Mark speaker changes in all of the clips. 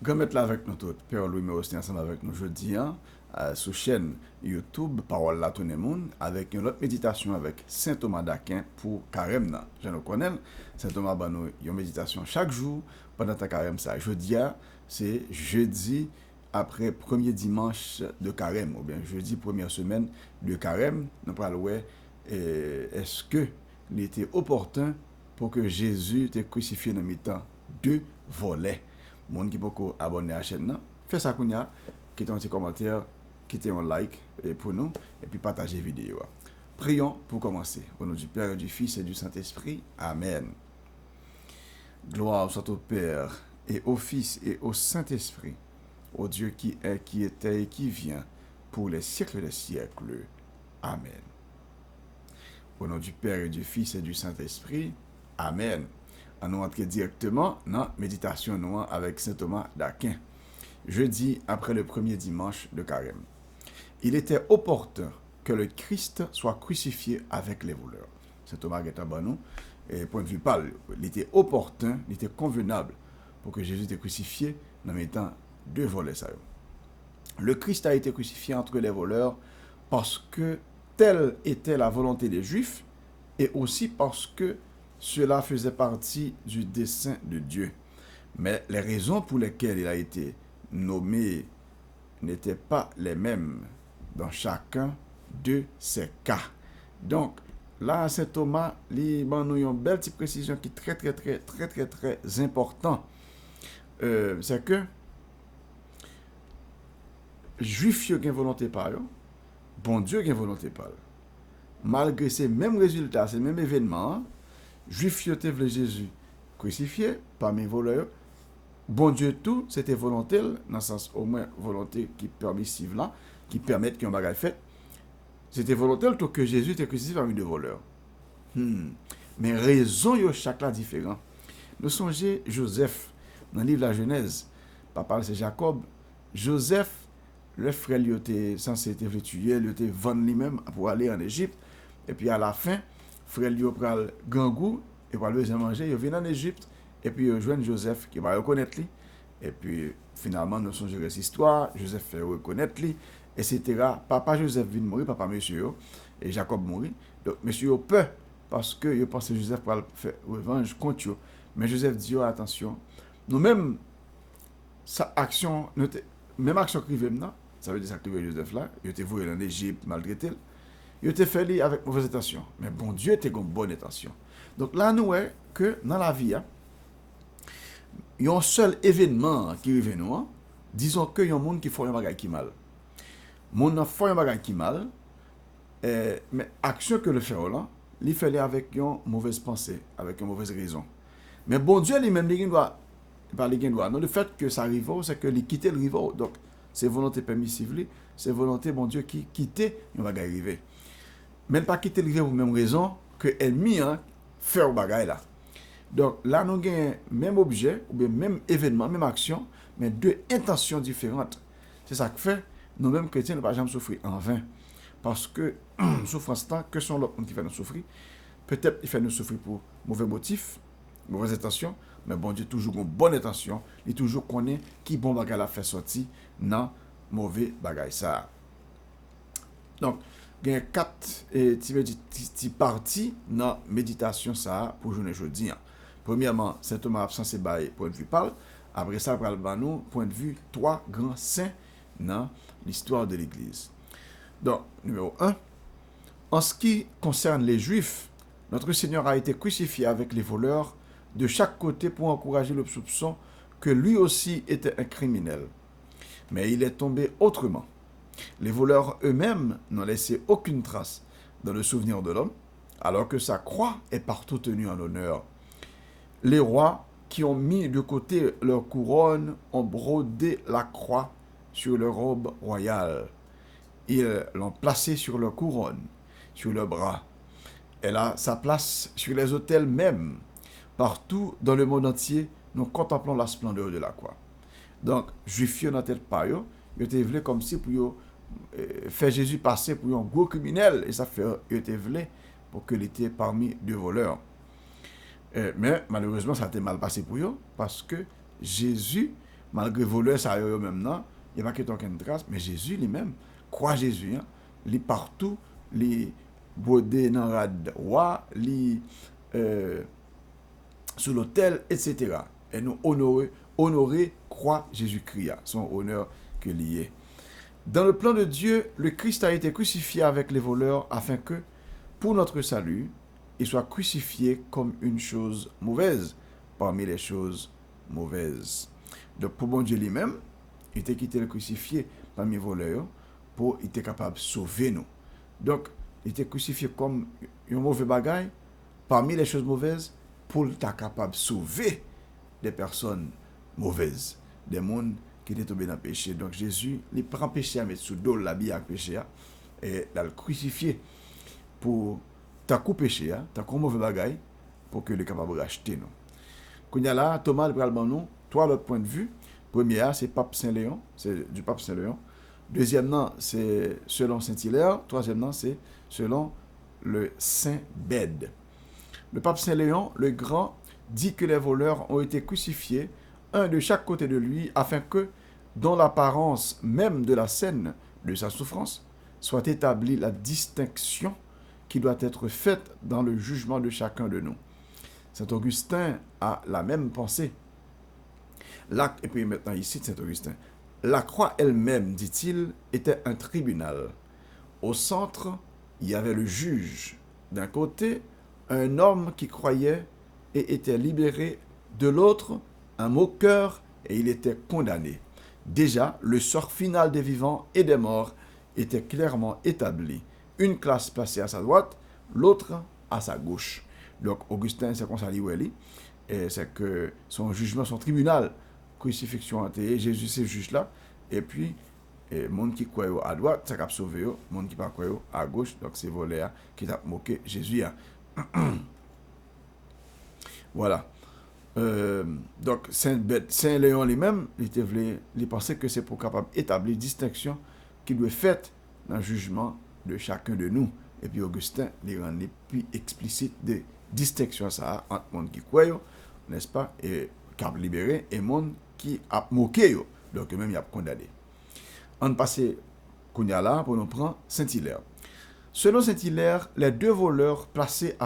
Speaker 1: Grand mettre là avec nous tout. Père Louis Mérosté ensemble avec nous jeudi hein, sur chaîne YouTube Parole la tout le monde avec une autre méditation avec Saint Thomas d'Aquin pour carême là. Je nous connais. Saint Thomas ban nous une méditation chaque jour pendant ta carême ça. Jeudi hein, c'est jeudi après premier dimanche de carême ou bien jeudi première semaine de carême. Nous parlons ouais, est-ce que il était opportun pour que Jésus était crucifié dans mi-temps deux volets. Monde qui peut abonner à la chaîne, faites ça kounya, quittez un petit commentaire, quittez un like pour nous, et puis partagez la vidéo. Prions pour commencer. Au nom du Père, du Fils et du Saint-Esprit. Amen. Gloire soit au Père, et au Fils et au Saint-Esprit, au Dieu qui est, qui était et qui vient, pour les siècles des siècles. Amen. Au nom du Père et du Fils et du Saint-Esprit. Amen. On nous entre directement dans la méditation noire avec Saint Thomas d'Aquin. Jeudi après le premier dimanche de carême. Il était opportun que le Christ soit crucifié avec les voleurs. Saint Thomas Guettabanou, et point de vue parle, il était opportun, il était convenable pour que Jésus était crucifié en mettant deux volets. Le Christ a été crucifié entre les voleurs parce que telle était la volonté des Juifs et aussi parce que cela faisait partie du dessein de Dieu. Mais les raisons pour lesquelles il a été nommé n'étaient pas les mêmes dans chacun de ces cas. Donc, là, Saint Thomas, il nous une belle petite précision qui est très important. C'est que Juif qui ont volonté par eux, bon Dieu qui a volonté par eux. Malgré ces mêmes résultats, ces mêmes événements, Juif qui ont Jésus crucifié parmi les voleurs, bon Dieu tout, c'était volonté, dans le sens au moins volonté qui permissive là, qui permettent qu'il y ait un bagage fait. C'était volontaire tout que Jésus était crucifié parmi deux voleurs. Mais raison yo chaque là différent. Nous songez Joseph dans le livre de la Genèse. Papa c'est Jacob. Joseph, le frère lui était censé être tué, il était vendu lui-même pour aller en Égypte. Et puis à la fin, frère lui prend gangou et pour le manger, il vient en Égypte et puis il joint Joseph qui va reconnaître lui. Et puis finalement nous songez cette histoire, Joseph fait reconnaître lui, etc. Papa Joseph vient mourir, papa monsieur et Jacob mourit. Donc monsieur peur parce que il pense que Joseph va faire revanche contre eux. Mais Joseph dit attention, nous-mêmes sa action, même action qui vient maintenant, ça veut dire que Joseph là, il était voué en Égypte malgré il était fait avec mauvaise intention. Mais bon Dieu était comme bonne intention. Donc là, nous voyons que dans la vie, il y a un seul événement qui arrive nous. Disons qu'il y a un monde qui fait un bagage qui mal. Monde fait un bagage qui mal, mais action que le fait là, il fait avec une mauvaise pensée, avec une mauvaise raison. Mais bon Dieu lui-même, il doit parler qu'il doit. Non, le fait que ça arrive, c'est que il quitte le riveau. Donc, c'est volonté permissive, c'est volonté, bon Dieu, qui quitte, il va arriver. Mais pas quitter le riveau pour même raison que l'ennemi fait au bagage là. Donc, là, nous avons même objet, ou bien même événement, même action, mais deux intentions différentes. C'est ça que fait, nous-mêmes chrétiens, ne pas jamais souffrir en vain. Parce que, souffrance tant que sont l'autre qui fait nous souffrir, peut-être il fait nous souffrir pour mauvais motifs, mauvaise intention, mais bon Dieu toujours une bonne intention, il toujours connaît qui bon bagage la fait sortir dans mauvais bagage ça. Donc, il y a quatre parties dans la méditation ça pour journée jeudi. Premièrement, Saint Thomas absent ses bails point de vue parle. Après ça, parle nous point de vue trois grands saints dans l'histoire de l'Église. Donc, numéro 1, en ce qui concerne les Juifs, notre Seigneur a été crucifié avec les voleurs de chaque côté pour encourager le soupçon que lui aussi était un criminel. Mais il est tombé autrement. Les voleurs eux-mêmes n'ont laissé aucune trace dans le souvenir de l'homme, alors que sa croix est partout tenue en honneur. Les rois qui ont mis de côté leur couronne ont brodé la croix sur leur robe royale. Ils l'ont placée sur leur couronne, sur leurs bras. Elle a sa place sur les autels même. Partout dans le monde entier, nous contemplons la splendeur de la croix. Donc, Juifs dans tête pas yo, ils étaient vle comme si pour faire Jésus passer pour un gros criminel et ça fait ils étaient vle pour qu'il était parmi deux voleurs. Mais malheureusement, ça a été mal passé pour eux parce que Jésus malgré voleur, ça yo même non, il n'y a pas que aucune trace, mais Jésus lui-même, croit Jésus, hein, il est partout, il bodé dans rad roi, il sur l'autel, etc. Et nous honorer, croire Jésus-Christ, son honneur que lié. Dans le plan de Dieu, le Christ a été crucifié avec les voleurs afin que, pour notre salut, il soit crucifié comme une chose mauvaise parmi les choses mauvaises. Donc pour bon Dieu lui-même, il était quitté le crucifié parmi les voleurs pour il était capable de sauver nous. Donc il était crucifié comme un mauvais bagaille parmi les choses mauvaises pour être capable de sauver des personnes mauvaises, des mondes qui étaient tombés dans le péché. Donc Jésus, il prend le péché à mettre sous dos la vie avec le péché et il le crucifié pour ta coup péché, ta coup mauvais bagaille pour que le capable de racheter nous. Quand il y a là, Thomas le pral nous trois autres points de vue. Premier, c'est Pape Saint-Léon, c'est du Pape Saint-Léon. Deuxièmement, c'est selon Saint-Hilaire. Troisièmement, c'est selon le Saint Bède. Le Pape Saint-Léon, le Grand, dit que les voleurs ont été crucifiés, un de chaque côté de lui, afin que, dans l'apparence même de la scène de sa souffrance, soit établie la distinction qui doit être faite dans le jugement de chacun de nous. Saint Augustin a la même pensée. Et puis maintenant, il cite Saint Augustin. La croix elle-même, dit-il, était un tribunal. Au centre, il y avait le juge. D'un côté, un homme qui croyait et était libéré. De l'autre, un moqueur et il était condamné. Déjà, le sort final des vivants et des morts était clairement établi. Une classe placée à sa droite, l'autre à sa gauche. Donc, Augustin, c'est comme ça dit, c'est que son jugement, son tribunal, crucifixion, Jésus, c'est juge là, et puis, le monde qui croit à droite, ça a sauvé, le monde qui ne croit pas à gauche, donc c'est volé qui a moqué Jésus. Voilà. Donc, Saint-Léon lui-même, il pensait que c'est pour capable d'établir une distinction qui doit être faite dans le jugement de chacun de nous. Et puis, Augustin, il rend plus explicite des distinctions ça entre le monde qui croit, n'est-ce pas, et qui a libéré, et le monde qui a moqué, donc même il a condamné. On passe là pour nous prendre Saint-Hilaire. Selon Saint-Hilaire, les deux voleurs placés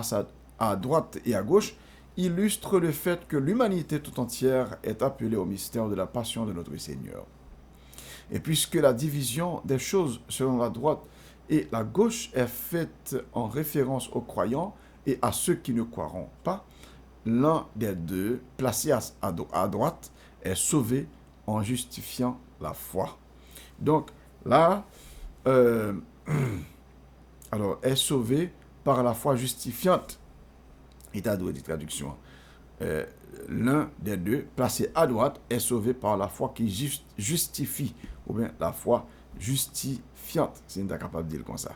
Speaker 1: à droite et à gauche illustrent le fait que l'humanité tout entière est appelée au mystère de la passion de notre Seigneur. Et puisque la division des choses selon la droite et la gauche est faite en référence aux croyants et à ceux qui ne croiront pas, l'un des deux, placé à droite, est sauvé en justifiant la foi. Donc là, alors, est sauvé par la foi justifiante. Il a donné des traductions. L'un des deux, placé à droite, est sauvé par la foi qui justifie, ou bien la foi justifiante, si on est capable de dire comme ça.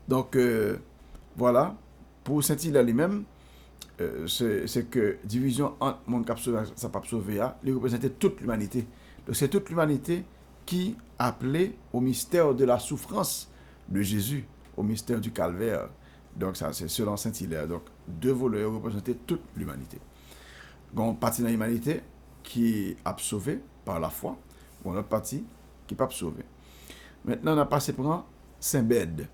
Speaker 1: Donc, voilà, pour Saint-Hilaire lui-même, c'est que division entre mon cap sauvé et sa pape sauvé, il représentait toute l'humanité. Donc, c'est toute l'humanité qui appelait au mystère de la souffrance de Jésus, au mystère du calvaire. Donc, ça, c'est selon Saint-Hilaire. Donc, deux voleurs représentaient toute l'humanité. Une partie de l'humanité qui est sauvée par la foi, ou une autre partie qui n'est pas sauvée. Maintenant, on a passé pour Saint Bède.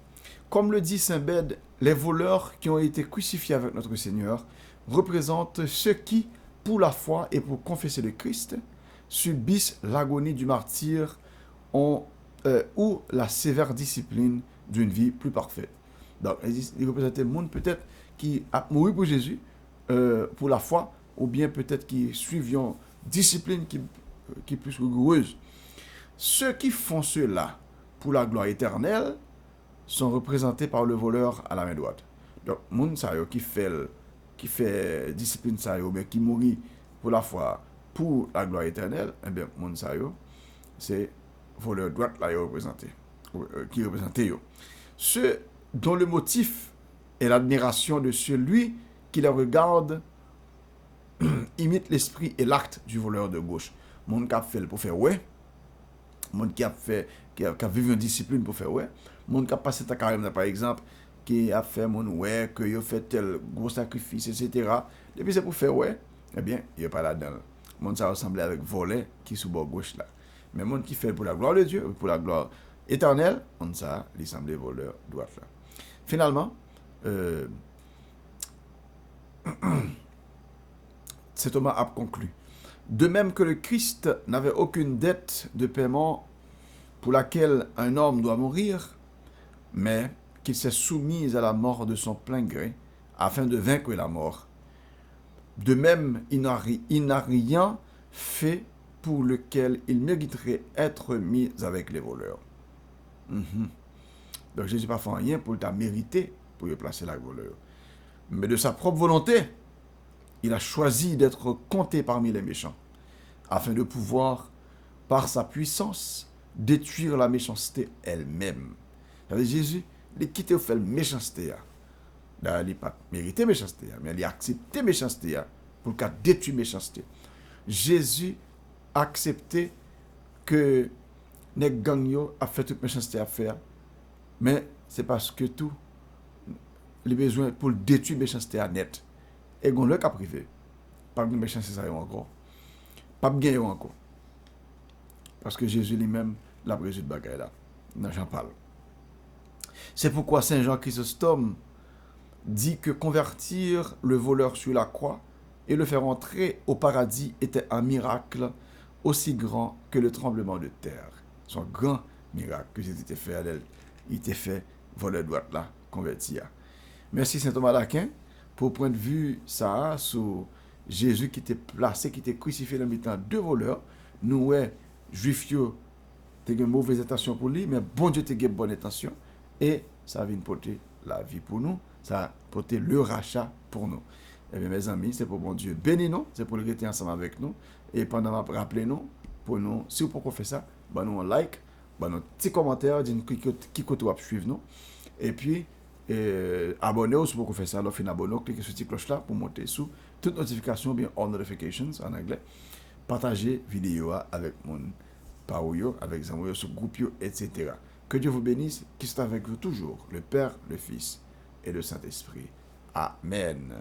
Speaker 1: Comme le dit Saint Bède, les voleurs qui ont été crucifiés avec notre Seigneur représentent ceux qui, pour la foi et pour confesser le Christ, subissent l'agonie du martyr ou la sévère discipline d'une vie plus parfaite. Donc, ils représentent le monde peut-être qui a mouru pour Jésus, pour la foi, ou bien peut-être qui suivent une discipline qui est plus rigoureuse. Ceux qui font cela pour la gloire éternelle sont représentés par le voleur à la main droite. Donc, moun sa yo qui fait discipline sa yo, mais qui mourit pour la foi, pour la gloire éternelle, eh bien, moun sa yo, c'est voleur droite là représenté, qui représente yo. Ceux dont le motif est l'admiration de celui qui les regarde imite l'esprit et l'acte du voleur de gauche. Moun qui a fait pour faire ouais, moun qui a vécu une discipline pour faire ouais, moun qui a passé ta carrière par exemple qui a fait mon ouais, que il a fait tel gros sacrifice, etc. Depuis c'est pour faire ouais, eh bien, il n'est pas là-dedans. Monde ça ressemble avec volet qui sous bord gauche là. Mais monde qui fait pour la gloire de Dieu, pour la gloire éternelle, on ça, il semble voleur droite là. Finalement, Saint Thomas a conclu. De même que le Christ n'avait aucune dette de paiement pour laquelle un homme doit mourir, mais qu'il s'est soumis à la mort de son plein gré, afin de vaincre la mort. De même, il n'a rien fait pour lequel il mériterait être mis avec les voleurs. Donc Jésus n'a pas fait rien pour t'a mérité pour y placer la voleur. Mais de sa propre volonté, il a choisi d'être compté parmi les méchants, afin de pouvoir, par sa puissance, détruire la méchanceté elle-même. Jésus, il a quitté au fait la méchanceté. Il n'a pas mérité la méchanceté, mais il a accepté la méchanceté pour détruire la méchanceté. Jésus a accepté que les gangs a fait toute méchanceté à faire, mais c'est parce que tout les besoins pour détruire la méchanceté à net. Et on le cas privé. Pas de méchanceté ça encore. Pas de gain encore. Parce que Jésus lui-même l'a résolu de bagaille là. J'en parle. C'est pourquoi Saint Jean Chrysostome dit que convertir le voleur sur la croix et le faire entrer au paradis était un miracle aussi grand que le tremblement de terre. C'est un grand miracle que Jésus était fait à elle. Il était fait voleur droite là, converti. Merci Saint Thomas d'Aquin pour point de vue ça sur Jésus qui était placé, qui était crucifié dans le temps de voleurs. Nous, juifs, tu as une mauvaise intention pour lui, mais bon Dieu, tu as une bonne intention. Et ça vient porter la vie pour nous, ça a porté le rachat pour nous. Eh bien, mes amis, c'est pour bon Dieu bénir nous, c'est pour le rester ensemble avec nous. Et pendant rappeler nous, pour nous, si vous pouvez faire ça, bah nous un like, bah nous petit commentaire, dites qui côté vous suivre nous. Et puis, abonnez-vous si vous pouvez faire ça, alors fin abonnez-vous, cliquez sur cette cloche là pour monter sous toutes notifications, bien all notifications en anglais. Partagez vidéo avec mon Paouyo, avec Zamoyo, sur groupe, etc. Que Dieu vous bénisse, qui soit avec vous toujours, le Père, le Fils et le Saint-Esprit. Amen.